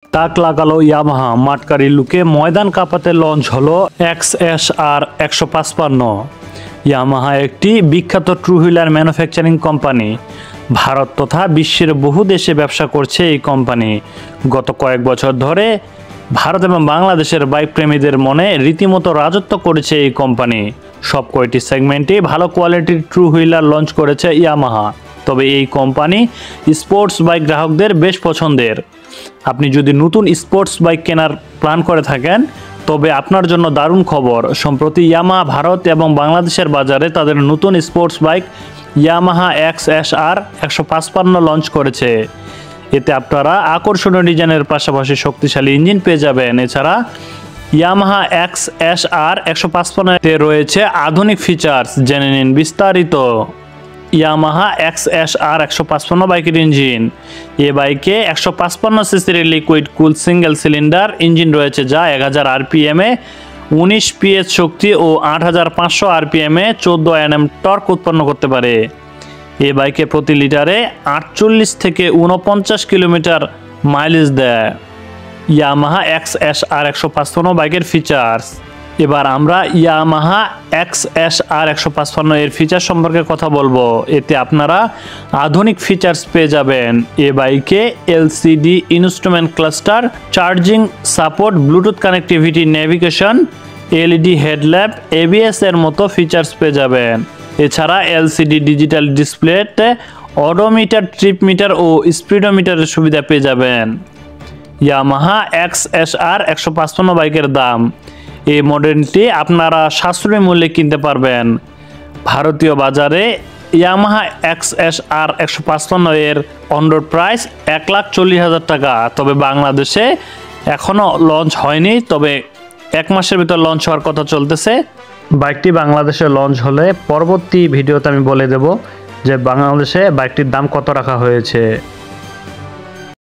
তাক লাগালো ইয়ামাহা, মাটকারি লুকে ময়দান কাঁপাতে লঞ্চ হলো XSR 155। ইয়ামাহা একটি বিখ্যাত true wheeler manufacturing company. Bharat তথা বিশ্বের বহু দেশে ব্যবসা করছে এই কোম্পানি। গত কয়েক বছর ধরে ভারত এবং বাংলাদেশের বাইক প্রেমীদের মনে রীতিমতো রাজত্ব করেছে এই কোম্পানি। সব কয়টি সেগমেন্টে ভালো কোয়ালিটির ট্রু হুইলার লঞ্চ করেছে ইয়ামাহা। তবে এই কোম্পানি স্পোর্টস বাইক গ্রাহকদের বেশ পছন্দের। আপনি যদি নতুন স্পোর্টস বাইক কেনার প্ল্যান করে থাকেন তবে আপনার জন্য দারুণ খবর। সম্প্রতি ইয়ামাহা ভারত এবং বাংলাদেশের বাজারে তাদের নতুন sports bike Yamaha XSR 155 launch করেছে। এতে আপনারা আকর্ষণীয় ডিজাইনের পাশাপাশি শক্তিশালী ইঞ্জিন পেয়ে যাবেন। এছাড়া ইয়ামাহা XSR 155-তে রয়েছে আধুনিক ফিচার্স, জেনে নিন বিস্তারিত। ইয়ামাহা XSR 155 বাইকের ইঞ্জিন। এ বাইকে 155 সিসির লিকুইড কুল সিঙ্গেল সিলিন্ডার ইঞ্জিন রয়েছে, যা 1000 RPM-এ 19 PS শক্তি ও 8500 RPM-এ 14 Nm টর্ক উৎপন্ন করতে পারে। এ বাইকে প্রতি লিটারে 48 থেকে 49 কিলোমিটার মাইলেজ দেয়। ইয়ামাহা XSR 155 বাইকের ফিচার্স। এবার আমরা ইয়ামাহা XSR 155 এর ফিচার সম্পর্কে কথা বলবো। এতে আপনারা আধুনিক ফিচার্স পেয়ে যাবেন। এ বাইকে LCD instrument cluster, charging support, Bluetooth connectivity, navigation, LED headlamp, ABS এর মতো ফিচার্স পেয়ে যাবেন। এছাড়া LCD ডিজিটাল ডিসপ্লেতে অডোমিটার, ট্রিপ মিটার ও স্পিডোমিটারের সুবিধা পেয়ে যাবেন। ইয়ামাহা XSR 155 বাইকের দাম। এই মডেলটি আপনারা সাশ্রয়ী মূল্যে কিনতে পারবেন। ভারতীয় বাজারে ইয়ামাহা XSR 155 এর অন রোড প্রাইস 1,40,000 টাকা। তবে বাংলাদেশে এখনও লঞ্চ হয়নি, তবে 1 মাসের ভিতর লঞ্চ হওয়ার কথা চলতেছে। বাইকটি বাংলাদেশে লঞ্চ হলে পরবর্তী ভিডিওতে আমি বলে দেব যে বাংলাদেশে বাইকটির দাম কত রাখা হয়েছে।